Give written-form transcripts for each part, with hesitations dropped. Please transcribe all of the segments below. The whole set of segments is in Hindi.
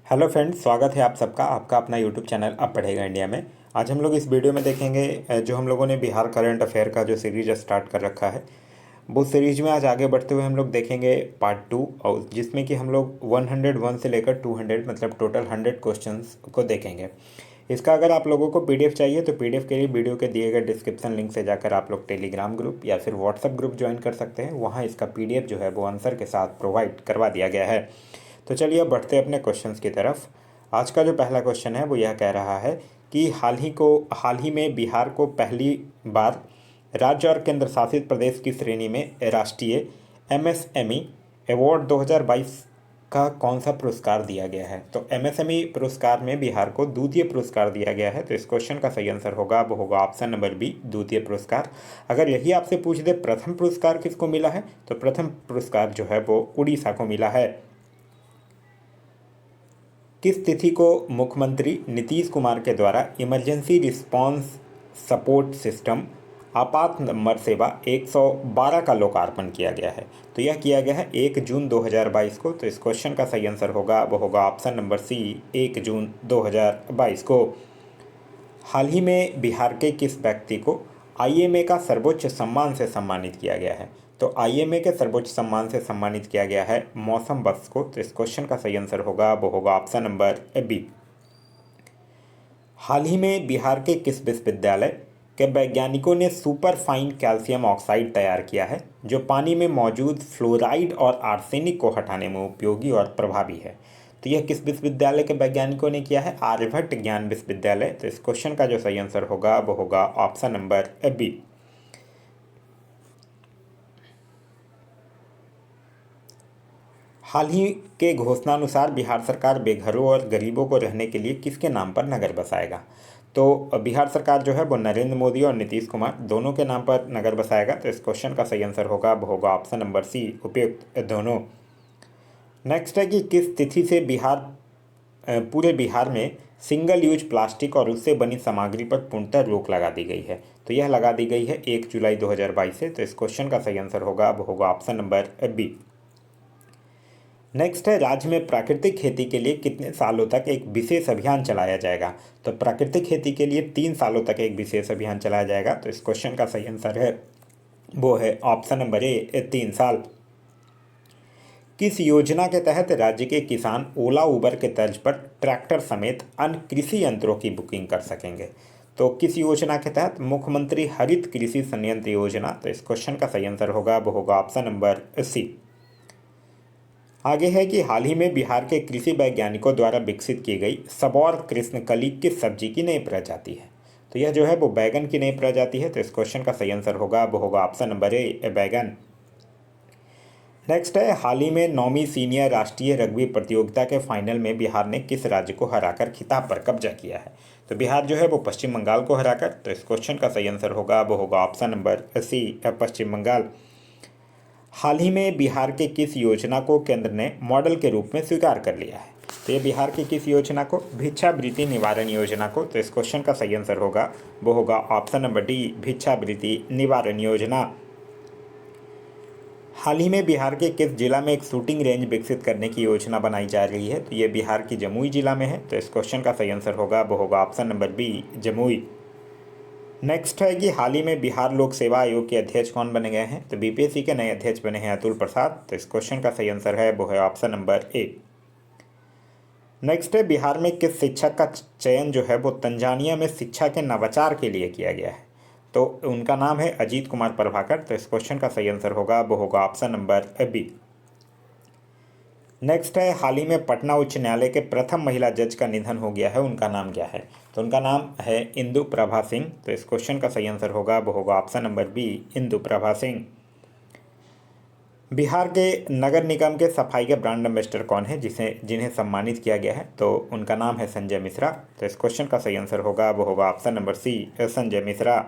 हेलो फ्रेंड्स, स्वागत है आप सबका आपका अपना यूट्यूब चैनल अब पढ़ेगा इंडिया में। आज हम लोग इस वीडियो में देखेंगे जो हम लोगों ने बिहार करंट अफेयर का जो सीरीज स्टार्ट कर रखा है, वो सीरीज में आज आगे बढ़ते हुए हम लोग देखेंगे पार्ट 2, और जिसमें कि हम लोग 101 से लेकर 200 मतलब टोटल 100 क्वेश्चंस को देखेंगे। इसका अगर आप लोगों को पीडीएफ चाहिए तो पीडीएफ के लिए वीडियो के दिए गए डिस्क्रिप्शन लिंक से जाकर आप लोग टेलीग्राम ग्रुप या फिर व्हाट्सएप ग्रुप ज्वाइन कर सकते हैं। वहाँ इसका पीडीएफ जो है वो आंसर के साथ प्रोवाइड करवा दिया गया है। तो चलिए अब बढ़ते हैं अपने क्वेश्चंस की तरफ। आज का जो पहला क्वेश्चन है वो यह कह रहा है कि हाल ही में बिहार को पहली बार राज्य और केंद्र शासित प्रदेश की श्रेणी में राष्ट्रीय एमएसएमई अवार्ड 2022 का कौन सा पुरस्कार दिया गया है। तो एमएसएमई पुरस्कार में बिहार को द्वितीय पुरस्कार दिया गया है। तो इस क्वेश्चन का सही आंसर होगा वो होगा ऑप्शन नंबर बी, द्वितीय पुरस्कार। अगर यही आपसे पूछ दे प्रथम पुरस्कार किसको मिला है, तो प्रथम पुरस्कार जो है वो उड़ीसा को मिला है। किस तिथि को मुख्यमंत्री नीतीश कुमार के द्वारा इमरजेंसी रिस्पांस सपोर्ट सिस्टम आपात नंबर सेवा 112 का लोकार्पण किया गया है। तो यह किया गया है 1 जून 2022 को। तो इस क्वेश्चन का सही आंसर होगा वो होगा ऑप्शन नंबर सी, 1 जून 2022 को। हाल ही में बिहार के किस व्यक्ति को आईएमए का सर्वोच्च सम्मान से सम्मानित किया गया है। तो आईएमए के सर्वोच्च सम्मान से सम्मानित किया गया है मौसम बख्श को। तो इस क्वेश्चन का सही आंसर होगा वो होगा ऑप्शन नंबर बी। हाल ही में बिहार के किस विश्वविद्यालय के वैज्ञानिकों ने सुपर फाइन कैल्शियम ऑक्साइड तैयार किया है, जो पानी में मौजूद फ्लोराइड और आर्सेनिक को हटाने में उपयोगी और प्रभावी है। तो यह किस विश्वविद्यालय के वैज्ञानिकों ने किया है, आर्यभट्ट ज्ञान विश्वविद्यालय। तो इस क्वेश्चन का जो सही आंसर होगा वो होगा ऑप्शन नंबर बी। हाल ही के घोषणानुसार बिहार सरकार बेघरों और गरीबों को रहने के लिए किसके नाम पर नगर बसाएगा। तो बिहार सरकार जो है वो नरेंद्र मोदी और नीतीश कुमार दोनों के नाम पर नगर बसाएगा। तो इस क्वेश्चन का सही आंसर होगा वो होगा ऑप्शन नंबर सी, उपयुक्त दोनों। नेक्स्ट है कि किस तिथि से पूरे बिहार में सिंगल यूज प्लास्टिक और उससे बनी सामग्री पर पूर्णतः रोक लगा दी गई है। तो यह लगा दी गई है 1 जुलाई 2022 से। तो इस क्वेश्चन का सही आंसर होगा वो होगा ऑप्शन नंबर बी। नेक्स्ट है, राज्य में प्राकृतिक खेती के लिए कितने सालों तक एक विशेष अभियान चलाया जाएगा। तो प्राकृतिक खेती के लिए 3 सालों तक एक विशेष अभियान चलाया जाएगा। तो इस क्वेश्चन का सही आंसर है वो है ऑप्शन नंबर ए, 3 साल। किस योजना के तहत राज्य के किसान ओला उबर के तर्ज पर ट्रैक्टर समेत अन्य कृषि यंत्रों की बुकिंग कर सकेंगे। तो किस योजना के तहत, मुख्यमंत्री हरित कृषि संयंत्र योजना। तो इस क्वेश्चन का सही आंसर होगा वो होगा ऑप्शन नंबर सी। आगे है कि हाल ही में बिहार के कृषि वैज्ञानिकों द्वारा विकसित की गई सबौर कृष्णकली किस सब्जी की नई प्रजाति है। तो यह जो है वो बैगन की नई प्रजाति है। तो इस क्वेश्चन का सही आंसर होगा वो होगा ऑप्शन नंबर ए, बैगन। नेक्स्ट है, हाल ही में 9वीं सीनियर राष्ट्रीय रग्बी प्रतियोगिता के फाइनल में बिहार ने किस राज्य को हराकर खिताब पर कब्जा किया है। तो बिहार जो है वो पश्चिम बंगाल को हराकर। तो इस क्वेश्चन का सही आंसर होगा वो होगा ऑप्शन नंबर सी, पश्चिम बंगाल। हाल ही में बिहार के किस योजना को केंद्र ने मॉडल के रूप में स्वीकार कर लिया है। तो ये बिहार की किस योजना को, भिक्षावृत्ति निवारण योजना को। तो इस क्वेश्चन का सही आंसर होगा वो होगा ऑप्शन नंबर डी, भिक्षावृत्ति निवारण योजना। हाल ही में बिहार के किस जिला में एक शूटिंग रेंज विकसित करने की योजना बनाई जा रही है। तो ये बिहार की जमुई जिला में है। तो इस क्वेश्चन का सही आंसर होगा वो होगा option number B, Jamui. Next है कि हाल ही में बिहार लोक सेवा आयोग के अध्यक्ष कौन बने गए हैं। तो बीपीएससी के नए अध्यक्ष बने हैं अतुल प्रसाद। तो इस क्वेश्चन का सही आंसर है वो है ऑप्शन नंबर ए। नेक्स्ट है, बिहार में किस शिक्षक का चयन जो है वो तंजानिया में शिक्षा के नवाचार के लिए किया गया है। तो उनका नाम है अजीत कुमार प्रभाकर। तो इस क्वेश्चन का सही आंसर होगा वो होगा ऑप्शन नंबर बी। नेक्स्ट है, हाल ही में पटना उच्च न्यायालय के प्रथम महिला जज का निधन हो गया है, उनका नाम क्या है। तो उनका नाम है इंदु प्रभा सिंह। तो इस क्वेश्चन का सही आंसर होगा वो होगा option number B, Indu Prabha Singh. Bihar के नगर निगम के सफाई के ब्रांड एम्बेसडर कौन है जिन्हें सम्मानित किया गया है। तो उनका नाम है संजय मिश्रा। तो इस क्वेश्चन का सही आंसर होगा वो होगा option number C, Sanjay Mishra.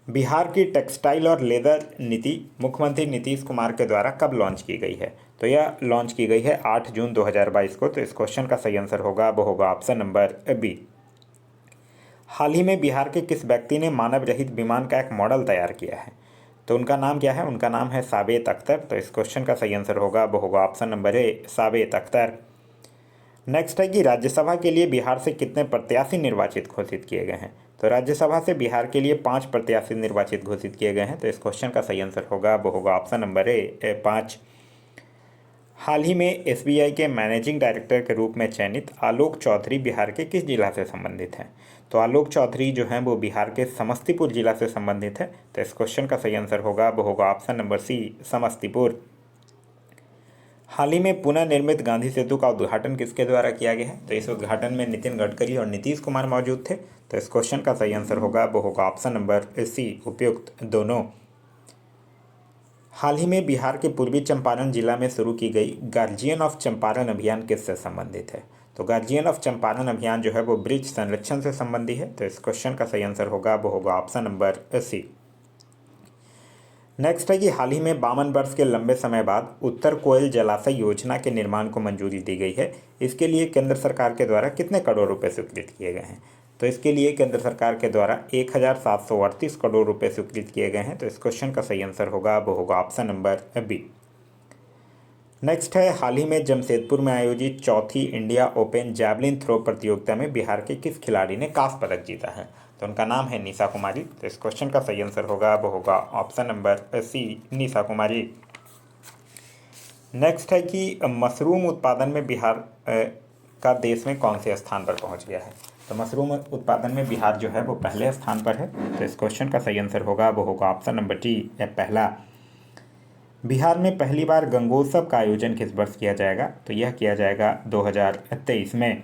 Bihar की टेक्सटाइल और लेदर नीति मुख्यमंत्री नीतीश कुमार के द्वारा कब लॉन्च की गई है। तो यह लॉन्च की गई है 8 जून 2022 को। तो इस क्वेश्चन का सही आंसर होगा वो होगा ऑप्शन नंबर बी। हाल ही में बिहार के किस व्यक्ति ने मानव रहित विमान का एक मॉडल तैयार किया है। तो उनका नाम क्या है, उनका नाम है सावेत अख्तर। तो इस क्वेश्चन का सही आंसर होगा वो होगा ऑप्शन नंबर ए, सावेत अख्तर। नेक्स्ट है कि राज्यसभा के लिए बिहार से कितने प्रत्याशी निर्वाचित घोषित किए गए हैं। तो राज्यसभा से बिहार के लिए 5 प्रत्याशी निर्वाचित घोषित किए गए हैं। तो इस क्वेश्चन का सही आंसर होगा वो होगा ऑप्शन नंबर ए 5। हाल ही में एसबीआई के मैनेजिंग डायरेक्टर के रूप में चयनित आलोक चौधरी बिहार के किस जिला से संबंधित हैं। तो आलोक चौधरी जो हैं वो बिहार के समस्तीपुर जिला से संबंधित है। तो इस क्वेश्चन का सही आंसर होगा वो होगा ऑप्शन नंबर सी समस्तीपुर। हाल ही में पुनः निर्मित गांधी सेतु का उद्घाटन किसके द्वारा किया गया है। तो इस उद्घाटन में नितिन गडकरी और नीतीश कुमार मौजूद थे। तो इस क्वेश्चन का सही आंसर होगा वो होगा ऑप्शन नंबर सी उपयुक्त दोनों। हाल ही में बिहार के पूर्वी चंपारण जिला में शुरू की गई गार्जियन ऑफ चंपारण अभियान किससे संबंधित है। तो गार्जियन ऑफ चंपारण अभियान जो है वो ब्रिज संरक्षण से संबंधी है। तो इस क्वेश्चन का सही आंसर होगा वो होगा ऑप्शन नंबर सी। नेक्स्ट है कि हाल ही में 52 वर्ष के लंबे समय बाद उत्तर कोयल जलाशय योजना के निर्माण को मंजूरी दी गई है। इसके लिए केंद्र सरकार के द्वारा कितने करोड़ रुपए स्वीकृत किए गए हैं। तो इसके लिए केंद्र सरकार के द्वारा 1738 करोड़ रुपए स्वीकृत किए गए हैं। तो इस क्वेश्चन का सही आंसर होगा वो होगा ऑप्शन नंबर बी। नेक्स्ट है हाल ही में जमशेदपुर में आयोजित चौथी इंडिया ओपन जैवलिन थ्रो प्रतियोगिता में बिहार के किस खिलाड़ी ने कांस्य पदक जीता है। तो उनका नाम है निशा कुमारी। तो इस क्वेश्चन का सही आंसर होगा वो होगा ऑप्शन नंबर सी निशा कुमारी। नेक्स्ट है कि मशरूम उत्पादन में बिहार का देश में कौन से स्थान पर पहुंच गया है। तो मशरूम उत्पादन में बिहार जो है वो पहले स्थान पर है। तो इस क्वेश्चन का सही आंसर होगा वो होगा ऑप्शन नंबर डी पहला। बिहार में पहली बार गंगोत्सव का आयोजन किस वर्ष किया जाएगा। तो यह किया जाएगा 2023 में।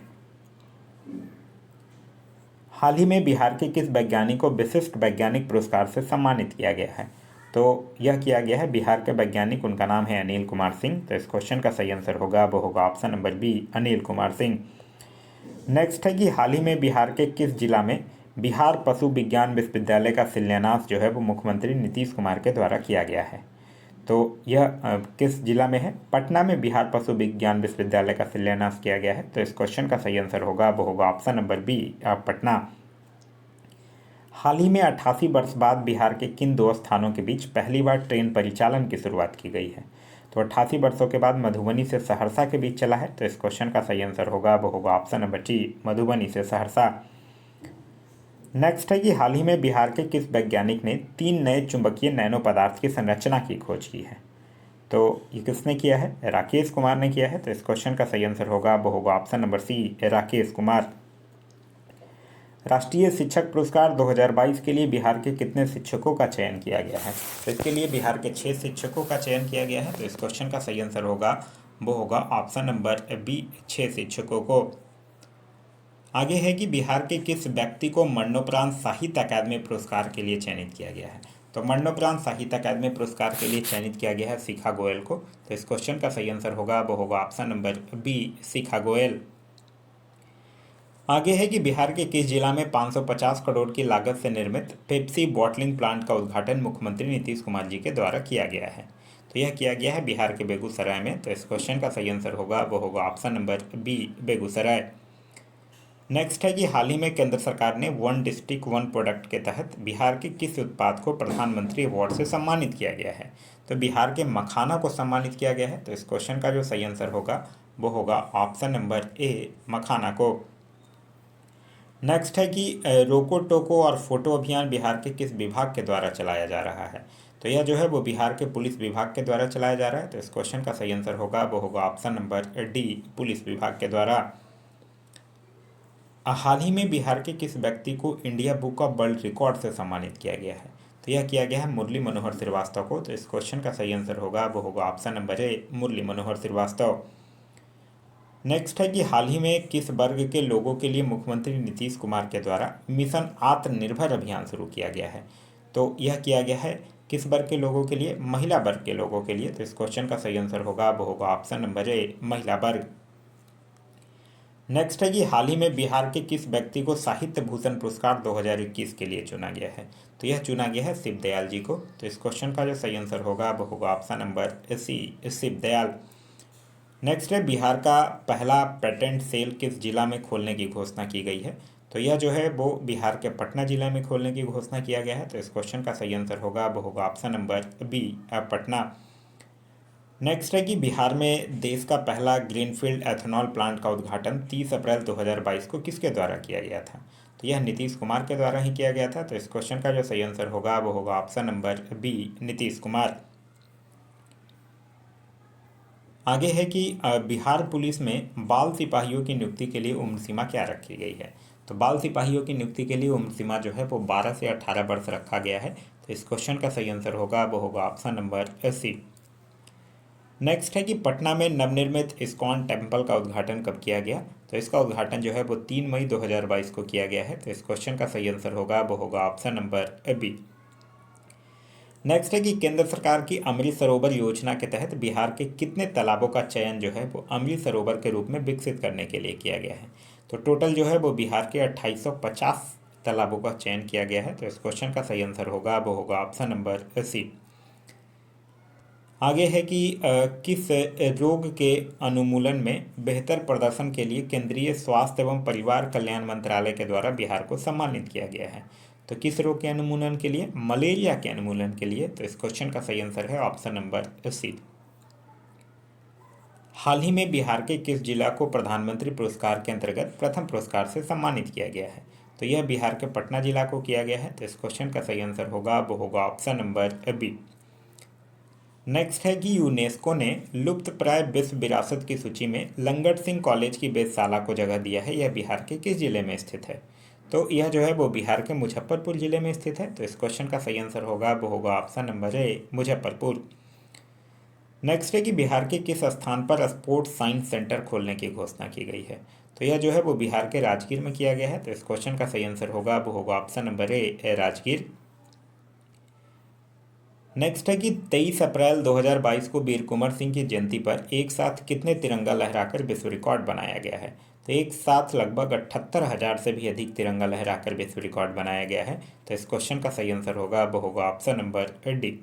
हाल ही में बिहार के किस वैज्ञानिक को विशिष्ट वैज्ञानिक पुरस्कार से सम्मानित किया गया है। तो यह किया गया है बिहार के वैज्ञानिक, उनका नाम है अनिल कुमार सिंह। तो इस क्वेश्चन का सही आंसर होगा वो होगा option number B Anil Kumar Singh. Next है कि हाल ही में बिहार के किस जिला में बिहार पशु विज्ञान विश्वविद्यालय का शिलान्यास जो है वो मुख्यमंत्री नीतीश कुमार के द्वारा किया गया है। तो यह किस जिला में है। पटना में बिहार पशु विज्ञान विश्वविद्यालय का शिलान्यास किया गया है। तो इस क्वेश्चन का सही आंसर होगा वो होगा ऑप्शन नंबर बी पटना। हाल ही में 88 वर्ष बाद बिहार के किन 2 स्थानों के बीच पहली बार ट्रेन परिचालन की शुरुआत की गई है। तो 88 वर्षों के बाद मधुबनी से सहरसा के बीच चला है। तो इस क्वेश्चन का सही आंसर होगा वो होगा ऑप्शन नंबर डी मधुबनी से सहरसा। नेक्स्ट है कि हाल ही में बिहार के किस वैज्ञानिक ने 3 नए चुंबकीय नैनो पदार्थ की संरचना की खोज की है। तो ये किसने किया है, राकेश कुमार ने किया है। तो इस क्वेश्चन का सही आंसर होगा वो होगा option number C Rakesh Kumar. राष्ट्रीय शिक्षक पुरस्कार 2022 के लिए बिहार के कितने शिक्षकों का चयन किया गया है। तो इसके लिए बिहार के 6 शिक्षकों का चयन किया गया है। तो इस क्वेश्चन का सही आंसर होगा वो होगा ऑप्शन नंबर बी 6 शिक्षकों को। आगे है कि बिहार के किस व्यक्ति को मरणोपरांत साहित्य अकादमी पुरस्कार के लिए चयनित किया गया है। तो मरणोपरांत साहित्य अकादमी पुरस्कार के लिए चयनित किया गया है शिखा गोयल को। तो इस क्वेश्चन का सही आंसर होगा वो होगा ऑप्शन नंबर बी शिखा गोयल। आगे है कि बिहार के किस जिला में 550 करोड़ की लागत से निर्मित पेप्सी बॉटलिंग प्लांट का उद्घाटन मुख्यमंत्री नीतीश कुमार जी के द्वारा किया गया है। तो यह किया गया है बिहार के बेगूसराय में। तो इस क्वेश्चन का सही आंसर होगा वो होगा option number B Begusarai. Next है कि हाल ही में केंद्र सरकार ने 1 डिस्ट्रिक्ट 1 प्रोडक्ट के तहत बिहार के किस उत्पाद को प्रधानमंत्री अवार्ड से सम्मानित किया गया है। तो बिहार के मखाना को सम्मानित किया गया है। तो इस क्वेश्चन का जो सही आंसर होगा वो होगा ऑप्शन नंबर ए मखाना को। नेक्स्ट है कि रोको टोको और फोटो अभियान बिहार के किस विभाग के द्वारा चलाया जा रहा है। तो यह जो है वो बिहार के पुलिस विभाग के द्वारा चलाया जा रहा है। तो इस क्वेश्चन का सही आंसर होगा वो होगा ऑप्शन नंबर डी पुलिस विभाग के द्वारा। हाल ही में बिहार के किस व्यक्ति को India book of world record से सम्मानित किया गया है। तो यह किया गया है मुरली मनोहर श्रीवास्तव को। तो इस क्वेश्चन का सही आंसर होगा वो होगा option number A Murli Manohar Srivastava. Next है कि हाल ही में किस वर्ग के लोगों के लिए मुख्यमंत्री नीतीश कुमार के द्वारा मिशन आत्मनिर्भर अभियान शुरू किया गया है। तो यह किया गया है किस वर्ग के लोगों के लिए, महिला वर्ग के लोगों के लिए। तो इस क्वेश्चन का सही आंसर होगा वो होगा ऑप्शन नंबर ए महिला वर्ग। नेक्स्ट है कि हाल ही में बिहार के किस व्यक्ति को साहित्य भूषण पुरस्कार 2021 के लिए चुना गया है। तो यह चुना गया है शिवदयाल जी को। तो इस क्वेश्चन का जो सही आंसर होगा वो होगा option number C Shivdayal. Next है बिहार का पहला पेटेंट सेल किस जिला में खोलने की घोषणा की गई है। तो यह जो है वो बिहार के पटना जिला में खोलने की घोषणा किया गया है। तो इस क्वेश्चन का सही आंसर होगा वो होगा option number B Patna. Next है कि बिहार में देश का पहला ग्रीनफील्ड एथेनॉल प्लांट का उद्घाटन 30 अप्रैल 2022 को किसके द्वारा किया गया था? तो यह नीतीश कुमार के द्वारा ही किया गया था। तो इस क्वेश्चन का जो सही आंसर होगा वो होगा option number B, Nitish Kumar. आगे है कि बिहार पुलिस में बाल सिपाहियों की नियुक्ति के लिए उम्र सीमा क्या रखी गई है? तो बाल सिपाहियों की नियुक्ति के लिए उम्र सीमा जो है वो 12 से 18 वर्ष रखा गया है। तो इस क्वेश्चन का सही आंसर होगा वो होगा ऑप्शन नंबर सी। नेक्स्ट है कि पटना में नवनिर्मित इस्कॉन टेम्पल का उद्घाटन कब किया गया? तो इसका उद्घाटन जो है वो 3 मई 2022 को किया गया है। तो इस क्वेश्चन का सही आंसर होगा वो होगा ऑप्शन नंबर बी। नेक्स्ट है कि केंद्र सरकार की अमृत सरोवर योजना के तहत बिहार के कितने तालाबों का चयन जो है वो अमृत सरोवर के रूप में विकसित करने के लिए किया गया है? तो टोटल जो है वो बिहार के 2850 तालाबों का चयन किया गया है। तो इस क्वेश्चन का सही आंसर होगा वो होगा ऑप्शन नंबर सी। आगे है कि किस रोग के अनुमूलन में बेहतर प्रदर्शन के लिए केंद्रीय स्वास्थ्य एवं परिवार कल्याण मंत्रालय के द्वारा बिहार को सम्मानित किया गया है? तो किस रोग के अनुमूलन के लिए? मलेरिया के अनुमूलन के लिए। तो इस क्वेश्चन का सही आंसर है ऑप्शन नंबर सी। हाल ही में बिहार के किस जिला को प्रधानमंत्री पुरस्कार के अंतर्गत प्रथम पुरस्कार से सम्मानित किया गया है? तो यह बिहार के पटना जिला को किया गया है। तो इस क्वेश्चन का सही आंसर होगा वो होगा ऑप्शन नंबर बी। नेक्स्ट है कि यूनेस्को ने लुप्तप्राय विश्व विरासत की सूची में लंगट सिंह कॉलेज की वेधशाला को जगह दिया है। यह बिहार के किस जिले में स्थित है? तो यह जो है वो बिहार के मुजफ्फरपुर जिले में स्थित है। तो इस क्वेश्चन का सही आंसर होगा वो होगा ऑप्शन नंबर ए, मुजफ्फरपुर। नेक्स्ट है कि बिहार के किस स्थान पर स्पोर्ट्स साइंस सेंटर खोलने की घोषणा की गई है? तो यह जो है वो बिहार के राजगीर में किया गया है। तो इस क्वेश्चन का सही आंसर होगा वो होगा ऑप्शन नंबर ए, राजगीर। नेक्स्ट है कि 23 अप्रैल 2022 को वीर कुंवर सिंह की जयंती पर एक साथ कितने तिरंगा लहराकर विश्व रिकॉर्ड बनाया गया है? तो एक साथ लगभग 78,000 से भी अधिक तिरंगा लहराकर विश्व रिकॉर्ड बनाया गया है। तो इस क्वेश्चन का सही आंसर होगा वो होगा ऑप्शन नंबर डी।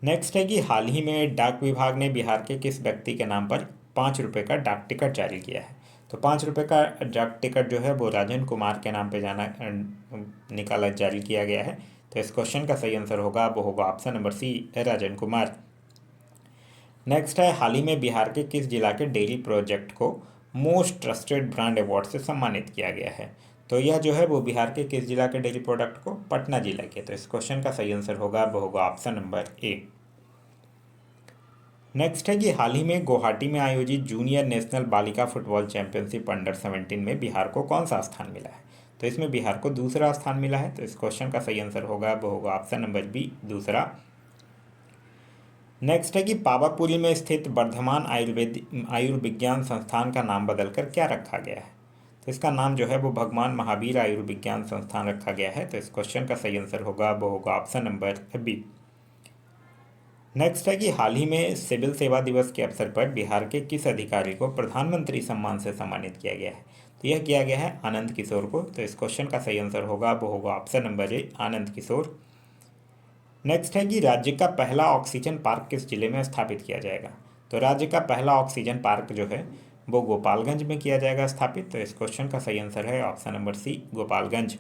नेक्स्ट है कि हाल ही में डाक विभाग ने बिहार के किस व्यक्ति के नाम पर 5 रुपये का डाक टिकट जारी किया है? तो 5 रुपये का डाक टिकट जो है वो राजन कुमार के नाम पे निकाला जारी किया गया है। तो इस क्वेश्चन का सही आंसर होगा वो होगा ऑप्शन नंबर सी, राजन कुमार। नेक्स्ट है हाल ही में बिहार के किस जिला के डेयरी प्रोजेक्ट को मोस्ट ट्रस्टेड ब्रांड अवार्ड से सम्मानित किया गया है? तो यह जो है वो बिहार के किस जिला के डेयरी प्रोडक्ट को? पटना जिला के। तो इस क्वेश्चन का सही आंसर होगा वो होगा ऑप्शन नंबर ए। नेक्स्ट है कि हाल ही में गुवाहाटी में आयोजित जूनियर नेशनल बालिका फुटबॉल चैंपियनशिप अंडर 17 में बिहार को कौन सा स्थान मिला है? तो इसमें बिहार को दूसरा स्थान मिला है। तो इस क्वेश्चन का सही आंसर होगा वो होगा ऑप्शन नंबर बी, दूसरा। नेक्स्ट है कि पावापुरी में स्थित वर्धमान आयुर्विज्ञान संस्थान का नाम बदलकर क्या रखा गया है? तो इसका नाम जो है वो भगवान महावीर आयुर्विज्ञान संस्थान रखा गया है। तो इस क्वेश्चन का सही आंसर होगा वो होगा ऑप्शन नंबर बी। नेक्स्ट है कि हाल ही में सिविल सेवा दिवस के अवसर पर बिहार के किस अधिकारी को प्रधानमंत्री सम्मान से सम्मानित किया गया है? तो यह किया गया है आनंद किशोर को। तो इस क्वेश्चन का सही आंसर होगा वो होगा option number A, Anand Kishore. Next है कि राज्य का पहला ऑक्सीजन पार्क किस जिले में स्थापित किया जाएगा? तो राज्य का पहला ऑक्सीजन पार्क जो है वो गोपालगंज में किया जाएगा स्थापित। तो इस क्वेश्चन का सही आंसर है option number C, Gopalganj.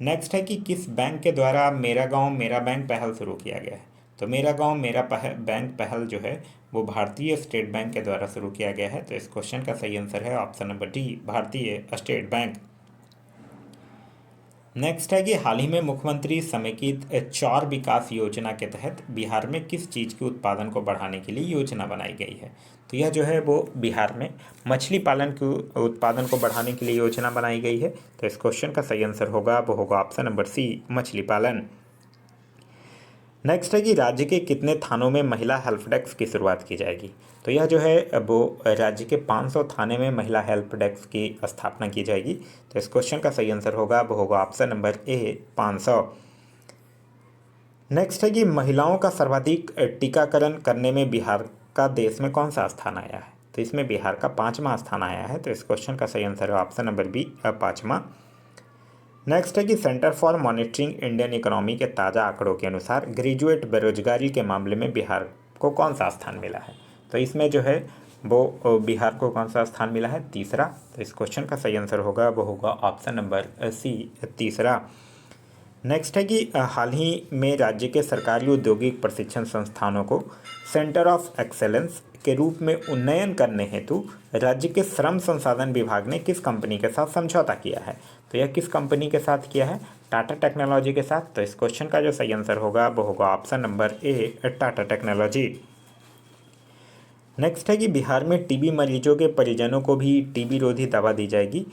Next है कि किस बैंक के द्वारा मेरा गांव मेरा बैंक पहल शुरू किया गया है? तो मेरा गांव मेरा बैंक पहल जो है वो भारतीय स्टेट बैंक के द्वारा शुरू किया गया है। तो इस क्वेश्चन का सही आंसर है ऑप्शन नंबर डी, भारतीय स्टेट बैंक। नेक्स्ट है कि हाल ही में मुख्यमंत्री समेकित 4 विकास योजना के तहत बिहार में किस चीज़ के उत्पादन को बढ़ाने के लिए योजना बनाई गई है? तो यह जो है वो बिहार में मछली पालन के उत्पादन को बढ़ाने के लिए योजना बनाई गई है। तो इस क्वेश्चन का सही आंसर होगा वो होगा ऑप्शन नंबर सी, मछली पालन। नेक्स्ट है कि राज्य के कितने थानों में महिला हेल्प डेस्क की शुरुआत की जाएगी? तो यह जो है वो राज्य के 500 थाने में महिला हेल्प डेस्क की स्थापना की जाएगी। तो इस क्वेश्चन का सही आंसर होगा वो होगा ऑप्शन नंबर ए, 500। नेक्स्ट है कि महिलाओं का सर्वाधिक टीकाकरण करने में बिहार का देश में कौन सा स्थान आया है? तो इसमें बिहार का 5वां स्थान आया है। तो इस क्वेश्चन का सही आंसर है ऑप्शन नंबर बी, 5वां। नेक्स्ट है कि centre for monitoring Indian economy के ताज़ा आंकड़ों के अनुसार ग्रेजुएट बेरोजगारी के मामले में बिहार को कौन सा स्थान मिला है? तो इसमें जो है वो बिहार को कौन सा स्थान मिला है? तीसरा। तो इस क्वेश्चन का सही आंसर होगा वो होगा ऑप्शन नंबर सी, तीसरा। नेक्स्ट है कि हाल ही में राज्य के सरकारी औद्योगिक प्रशिक्षण संस्थानों को सेंटर ऑफ एक्सेलेंस के रूप में उन्नयन करने हेतु राज्य के श्रम संसाधन विभाग ने किस कंपनी के साथ समझौता किया है। तो यह किस कंपनी के साथ किया है? टाटा टेक्नोलॉजी के साथ। तो इस क्वेश्चन का जो सही आंसर होगा वो होगा ऑप्शन नंबर ए, टाटा टेक्नोलॉजी। नेक्स्ट है कि बिहार में टीबी मरीजों के परिजनों को भी टीबी रोधी दवा दी जाएगी।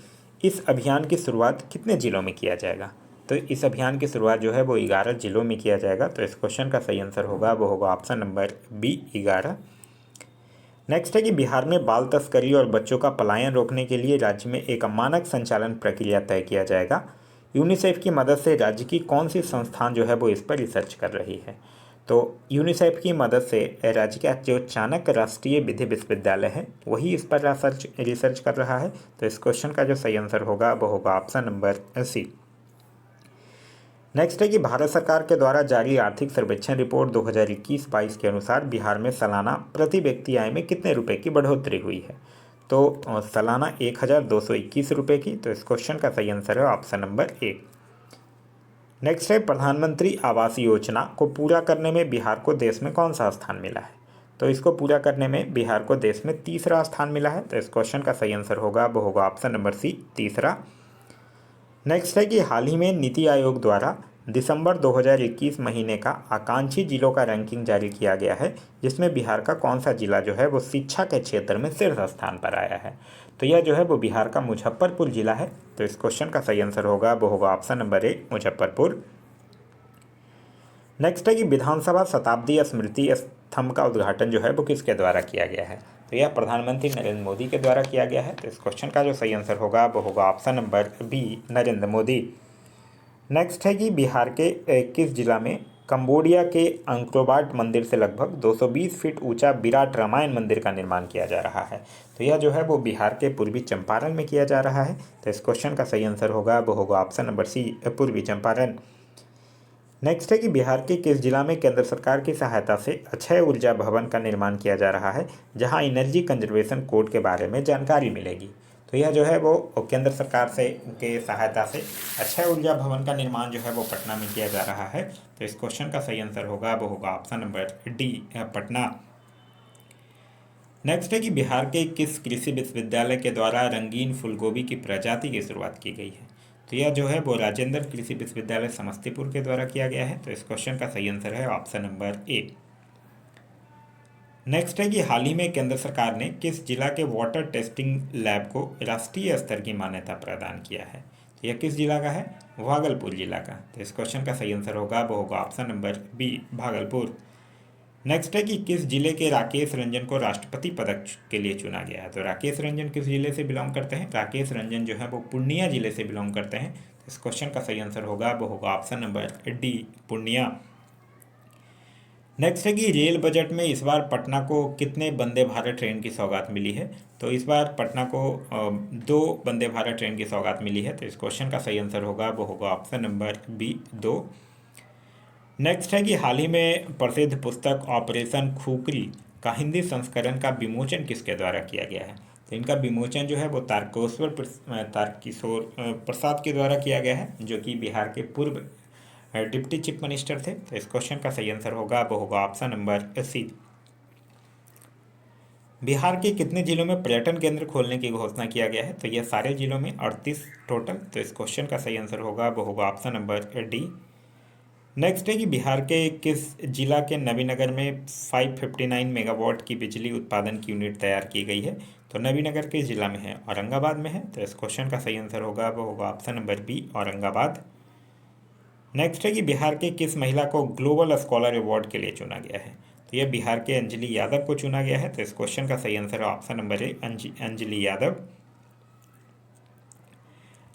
इस अभियान की शुरुआत कितने जिलों में किया जाएगा? तो इस अभियान की शुरुआत जो है वो 11 जिलों में किया जाएगा। तो इस क्वेश्चन का सही आंसर होगा वो होगा ऑप्शन नंबर बी, 11। नेक्स्ट है कि बिहार में बाल तस्करी और बच्चों का पलायन रोकने के लिए राज्य में एक मानक संचालन प्रक्रिया तय किया जाएगा। यूनिसेफ की मदद से राज्य की कौन सी संस्थान जो है वो इस पर रिसर्च कर रही है? तो यूनिसेफ की मदद से राज्य का जो चाणक्य राष्ट्रीय विधि विश्वविद्यालय है वही इस पर रिसर्च कर रहा है। तो इस क्वेश्चन का जो सही आंसर होगा वो होगा ऑप्शन नंबर सी। नेक्स्ट है कि भारत सरकार के द्वारा जारी आर्थिक सर्वेक्षण रिपोर्ट 2021-22 के अनुसार बिहार में सालाना प्रति व्यक्ति आय में कितने रुपए की बढ़ोतरी हुई है? तो सालाना 1221 रुपये की। तो इस क्वेश्चन का सही आंसर है ऑप्शन नंबर ए। नेक्स्ट है प्रधानमंत्री आवास योजना को पूरा करने में बिहार को देश में कौन सा स्थान मिला है? तो इसको पूरा करने में बिहार को देश में तीसरा स्थान मिला है। तो इस क्वेश्चन का सही आंसर होगा वो होगा ऑप्शन नंबर सी, तीसरा। नेक्स्ट है कि हाल ही में नीति आयोग द्वारा दिसंबर 2021 महीने का आकांक्षी जिलों का रैंकिंग जारी किया गया है, जिसमें बिहार का कौन सा जिला जो है वो शिक्षा के क्षेत्र में शीर्ष स्थान पर आया है? तो यह जो है वो बिहार का मुजफ्फरपुर जिला है। तो इस क्वेश्चन का सही आंसर होगा वो होगा ऑप्शन नंबर ए, मुजफ्फरपुर। नेक्स्ट है कि विधानसभा शताब्दी स्मृति स्तंभ का उद्घाटन जो है वो किसके द्वारा किया गया है? तो यह प्रधानमंत्री नरेंद्र मोदी के द्वारा किया गया है। तो इस क्वेश्चन का जो सही आंसर होगा वो होगा option number B, Narendra Modi. Next है कि बिहार के किस जिला में कंबोडिया के अंक्रोबाट मंदिर से लगभग 220 फीट ऊंचा विराट रामायण मंदिर का निर्माण किया जा रहा है? तो यह जो है वो बिहार के पूर्वी चंपारण में किया जा रहा है। तो इस क्वेश्चन का सही आंसर होगा वो होगा ऑप्शन नंबर सी, पूर्वी चंपारण। नेक्स्ट है कि बिहार के किस जिला में केंद्र सरकार की सहायता से अक्षय ऊर्जा भवन का निर्माण किया जा रहा है, जहां एनर्जी कंजर्वेशन कोड के बारे में जानकारी मिलेगी? तो यह जो है वो केंद्र सरकार से के सहायता से अक्षय ऊर्जा भवन का निर्माण जो है वो पटना में किया जा रहा है। तो इस क्वेश्चन का सही आंसर होगा वो होगा option number D, Patna. Next है कि बिहार के किस कृषि विश्वविद्यालय के द्वारा रंगीन फूलगोभी की प्रजाति की शुरुआत की गई है? तो यह जो है वो राजेंद्र कृषि विश्वविद्यालय समस्तीपुर के द्वारा किया गया है। तो इस क्वेश्चन का सही आंसर है ऑप्शन नंबर ए। नेक्स्ट है कि हाल ही में केंद्र सरकार ने किस जिला के वाटर टेस्टिंग लैब को राष्ट्रीय स्तर की मान्यता प्रदान किया है? तो यह किस जिला का है? भागलपुर जिला का। तो इस क्वेश्चन का सही आंसर होगा वो होगा option number B, Bhagalpur. Next है कि किस जिले के राकेश रंजन को राष्ट्रपति पदक के लिए चुना गया है? तो राकेश रंजन किस जिले से बिलोंग करते हैं? राकेश रंजन जो है वो पूर्णिया जिले से बिलोंग करते हैं। तो इस क्वेश्चन का सही आंसर होगा वो होगा option number D, Purnia. Next है कि रेल बजट में इस बार पटना को कितने वंदे भारत ट्रेन की सौगात मिली है? तो इस बार पटना को 2 वंदे भारत ट्रेन की सौगात मिली है। तो इस क्वेश्चन का सही आंसर होगा वो होगा ऑप्शन नंबर बी, 2। नेक्स्ट है कि हाल ही में प्रसिद्ध पुस्तक ऑपरेशन खुकरी का हिंदी संस्करण का विमोचन किसके द्वारा किया गया है? तो इनका विमोचन जो है वो तारकिशोर प्रसाद के द्वारा किया गया है, जो कि बिहार के पूर्व डिप्टी चीफ मिनिस्टर थे। तो इस क्वेश्चन का सही आंसर होगा वो होगा ऑप्शन नंबर सी। बिहार के कितने जिलों में पर्यटन केंद्र खोलने की घोषणा किया गया है? तो यह सारे जिलों में 38 टोटल। तो इस क्वेश्चन का सही आंसर होगा वो होगा ऑप्शन नंबर डी। नेक्स्ट है कि बिहार के किस जिला के नबीनगर में 559 मेगावाट की बिजली उत्पादन की यूनिट तैयार की गई है? तो नबीनगर किस जिला में है? औरंगाबाद में है। तो इस क्वेश्चन का सही आंसर होगा वो होगा option number B, Aurangabad. Next है कि बिहार के किस महिला को ग्लोबल स्कॉलर अवार्ड के लिए चुना गया है? तो यह बिहार के अंजलि यादव को चुना गया है। तो इस क्वेश्चन का सही आंसर है ऑप्शन नंबर ए, अंजलि यादव।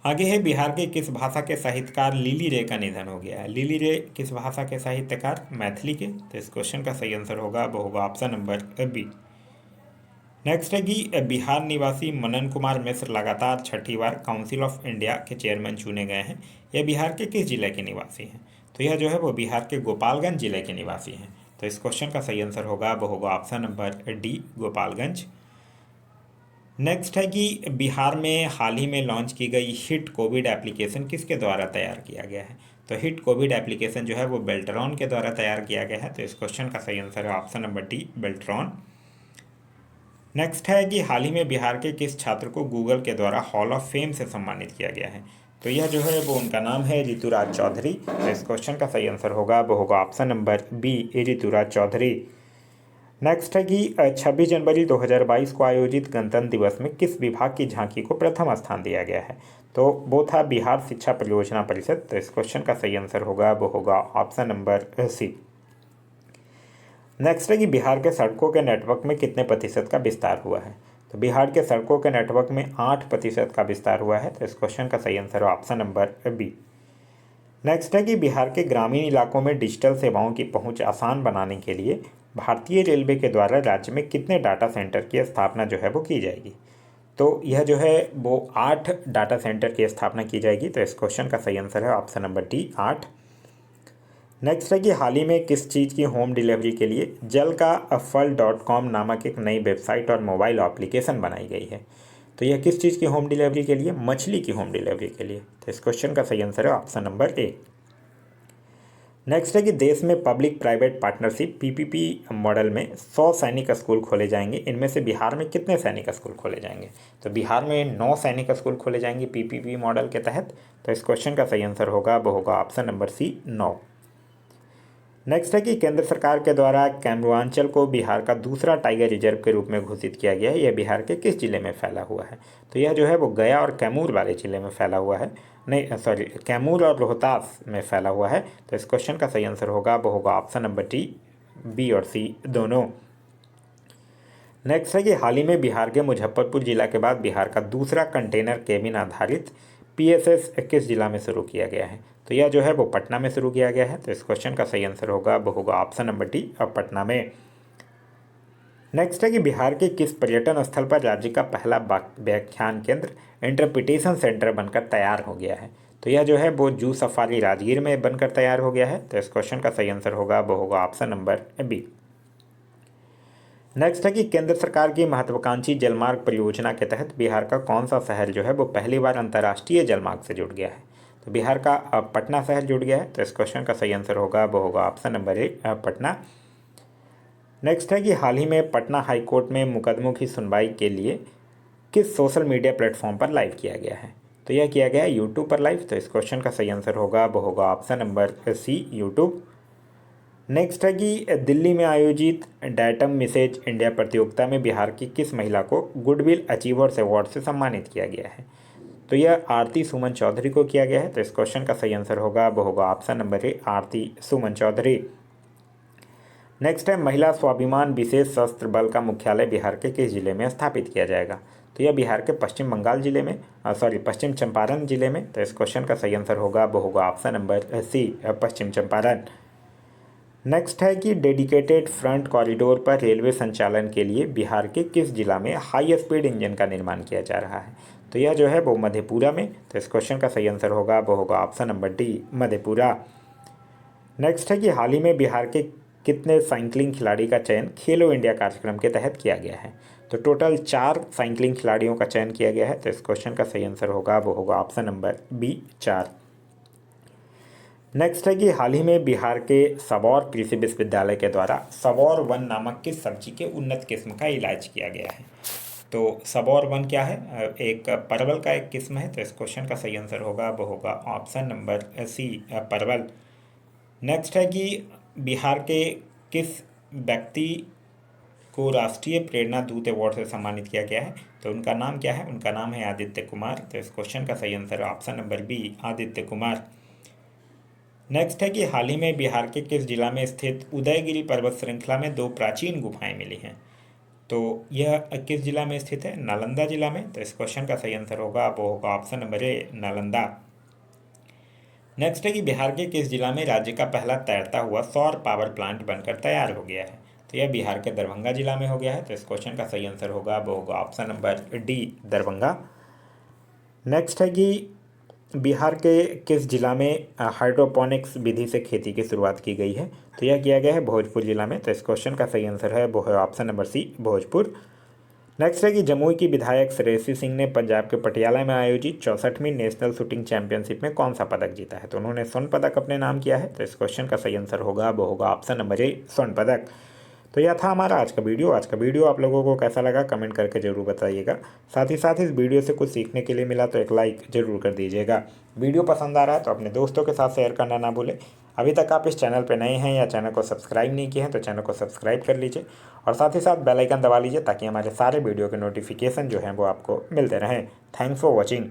आगे है बिहार के किस भाषा के साहित्यकार लिली रे का निधन हो गया है? लिली रे किस भाषा के साहित्यकार? मैथिली के। तो इस क्वेश्चन का सही आंसर होगा वो होगा ऑप्शन नंबर बी। नेक्स्ट है कि बिहार निवासी मनन कुमार मिश्र लगातार 6ठी बार काउंसिल ऑफ इंडिया के चेयरमैन चुने गए हैं। यह बिहार के किस जिले के निवासी हैं? तो यह जो है वो बिहार के गोपालगंज जिले के निवासी हैं। तो इस क्वेश्चन का सही आंसर होगा वो होगा option number D, Gopalganj. Next है कि बिहार में हाल ही में लॉन्च की गई हिट कोविड एप्लीकेशन किसके द्वारा तैयार किया गया है? तो हिट कोविड एप्लीकेशन जो है वो बेल्ट्रॉन के द्वारा तैयार किया गया है, तो इस क्वेश्चन का सही आंसर है option number D, Beltron. Next है कि हाल ही में बिहार के किस छात्र को गूगल के द्वारा हॉल ऑफ फेम से सम्मानित किया गया है? तो यह जो है वो उनका नाम है ऋतुराज चौधरी। तो इस क्वेश्चन का सही आंसर होगा वो होगा option number B, Rituraj Chaudhary. Next है कि 26 जनवरी 2022 को आयोजित गणतंत्र दिवस में किस विभाग की झांकी को प्रथम स्थान दिया गया है? तो वो था बिहार शिक्षा परियोजना परिषद। तो इस क्वेश्चन का सही आंसर होगा वो होगा ऑप्शन नंबर सी। नेक्स्ट है कि बिहार के सड़कों के नेटवर्क में कितने प्रतिशत का विस्तार हुआ है? तो बिहार के सड़कों के नेटवर्क में 8% का विस्तार हुआ है। तो इस क्वेश्चन का सही आंसर है ऑप्शन नंबर बी। नेक्स्ट है कि बिहार के ग्रामीण इलाकों में डिजिटल सेवाओं की पहुंच आसान बनाने के लिए भारतीय रेलवे के द्वारा राज्य में कितने डाटा सेंटर की स्थापना जो है वो की जाएगी? तो यह जो है वो 8 डाटा सेंटर की स्थापना की जाएगी। तो इस क्वेश्चन का सही आंसर है ऑप्शन नंबर डी, 8। नेक्स्ट है कि हाल ही में किस चीज़ की होम डिलीवरी के लिए jalkafal.com नामक एक नई वेबसाइट और मोबाइल एप्लीकेशन बनाई गई है? तो यह किस चीज़ की होम डिलीवरी के लिए? मछली की होम डिलीवरी के लिए। तो इस क्वेश्चन का सही आंसर है ऑप्शन नंबर ए। नेक्स्ट है कि देश में public private partnership PPP model में 100 सैनिक स्कूल खोले जाएंगे। इनमें से बिहार में कितने सैनिक स्कूल खोले जाएंगे? तो बिहार में 9 सैनिक स्कूल खोले जाएंगे पीपीपी मॉडल के तहत। तो इस क्वेश्चन का सही आंसर होगा वो होगा ऑप्शन नंबर सी, 9। नेक्स्ट है कि केंद्र सरकार के द्वारा कैमरूआंचल को बिहार का दूसरा टाइगर रिजर्व के रूप में घोषित किया गया है। यह बिहार के किस जिले में फैला हुआ है? तो यह जो है वो गया और कैमूर वाले जिले में फैला हुआ है। नहीं सॉरी, कैमूर और रोहतास में फैला हुआ है। तो इस क्वेश्चन का सही आंसर होगा वो होगा ऑप्शन नंबर डी, बी और सी दोनों। नेक्स्ट है कि हाल ही में बिहार के मुजफ्फरपुर जिला के बाद बिहार का दूसरा कंटेनर केबिन आधारित पीएसएस किस जिला में शुरू किया गया है? तो यह जो है वो पटना में शुरू किया गया है। तो इस क्वेश्चन का सही आंसर होगा वो होगा ऑप्शन नंबर डी, और पटना में। नेक्स्ट है कि बिहार के किस पर्यटन स्थल पर राज्य का पहला व्याख्यान केंद्र इंटरप्रिटेशन सेंटर बनकर तैयार हो गया है? तो यह जो है वो जू सफारी राजगीर में बनकर तैयार हो गया है। तो इस क्वेश्चन का सही आंसर होगा वो होगा ऑप्शन नंबर बी। नेक्स्ट है कि केंद्र सरकार की महत्वाकांक्षी जलमार्ग परियोजना के तहत बिहार का कौन सा शहर जो है वो पहली बार अंतर्राष्ट्रीय जलमार्ग से जुड़ गया है? तो बिहार का पटना शहर जुड़ गया है। तो इस क्वेश्चन का सही आंसर होगा वो होगा ऑप्शन नंबर ए, पटना। नेक्स्ट है कि हाल ही में पटना हाईकोर्ट में मुकदमों की सुनवाई के लिए किस सोशल मीडिया प्लेटफॉर्म पर लाइव किया गया है? तो यह किया गया है यूट्यूब पर लाइव। तो इस क्वेश्चन का सही आंसर होगा वो होगा option number C, YouTube. Next है कि दिल्ली में आयोजित डायटम मिसेज इंडिया प्रतियोगिता में बिहार की किस महिला को गुडविल अचीवर्स अवार्ड से सम्मानित किया गया है? तो यह आरती सुमन चौधरी को किया गया है। तो इस क्वेश्चन का सही आंसर होगा वो होगा option number A, Aarti Suman Chaudhary. Next है महिला स्वाभिमान विशेष सशस्त्र बल का मुख्यालय बिहार के किस जिले में स्थापित किया जाएगा? तो यह बिहार के पश्चिम बंगाल जिले में पश्चिम चंपारण जिले में। तो इस क्वेश्चन का सही आंसर होगा वो होगा ऑप्शन नंबर सी, पश्चिम चंपारण। नेक्स्ट है कि डेडिकेटेड फ्रंट कॉरिडोर पर रेलवे संचालन के लिए बिहार के किस जिला में हाई स्पीड इंजन का निर्माण किया जा रहा है? तो यह जो है वो मधेपुरा में। तो इस क्वेश्चन का सही आंसर होगा वो होगा option number D, Madhepura. Next है कि हाल ही में बिहार के कितने साइकिलिंग खिलाड़ी का चयन खेलो इंडिया कार्यक्रम के तहत किया गया है? तो टोटल 4 साइकिलिंग खिलाड़ियों का चयन किया गया है। तो इस क्वेश्चन का सही आंसर होगा वो होगा ऑप्शन नंबर बी, 4। नेक्स्ट है कि हाल ही में बिहार के सबौर कृषि विश्वविद्यालय के द्वारा सबौर वन नामक किस सब्जी के उन्नत किस्म का इलाज किया गया है? तो सबौर वन क्या है? एक परवल का एक किस्म है। तो इस क्वेश्चन का सही आंसर होगा वो होगा ऑप्शन नंबर सी, परवल। नेक्स्ट है कि बिहार के किस व्यक्ति को राष्ट्रीय प्रेरणा दूत अवार्ड से सम्मानित किया गया है? तो उनका नाम क्या है? उनका नाम है आदित्य कुमार। तो इस क्वेश्चन का सही आंसर है option number B, Aditya Kumar. Next है कि हाल ही में बिहार के किस जिला में स्थित उदयगिरी पर्वत श्रृंखला में 2 प्राचीन गुफाएं मिली हैं? तो यह किस जिला में स्थित है? नालंदा जिला में। तो इस क्वेश्चन का सही आंसर होगा वो होगा ऑप्शन नंबर ए, नालंदा। नेक्स्ट है कि बिहार के किस जिला में राज्य का पहला तैरता हुआ सौर पावर प्लांट बनकर तैयार हो गया है? तो यह बिहार के दरभंगा जिला में हो गया है। तो इस क्वेश्चन का सही आंसर होगा वो होगा option number D, Darbhanga. Next है कि बिहार के किस जिला में हाइड्रोपोनिक्स विधि से खेती की शुरुआत की गई है? तो यह किया गया है भोजपुर जिला में। तो इस क्वेश्चन का सही आंसर है वो है option number C, Bhojpur. Next है कि जमुई की विधायक श्रेयसी सिंह ने पंजाब के पटियाला में आयोजित 64वीं नेशनल शूटिंग चैंपियनशिप में कौन सा पदक जीता है? तो उन्होंने स्वर्ण पदक अपने नाम किया है। तो इस क्वेश्चन का सही आंसर होगा, वो होगा ऑप्शन नंबर ए, स्वर्ण पदक। तो यह था हमारा आज का वीडियो। आज का वीडियो आप लोगों को कैसा लगा कमेंट करके ज़रूर बताइएगा। साथ ही साथ इस वीडियो से कुछ सीखने के लिए मिला तो एक लाइक ज़रूर कर दीजिएगा। वीडियो पसंद आ रहा है तो अपने दोस्तों के साथ शेयर करना ना भूलें। अभी तक आप इस चैनल पर नए हैं या चैनल को सब्सक्राइब नहीं किए हैं तो चैनल को सब्सक्राइब कर लीजिए और साथ ही साथ बेल आइकन दबा लीजिए ताकि हमारे सारे वीडियो के नोटिफिकेशन जो हैं वो आपको मिलते रहें। Thanks for watching.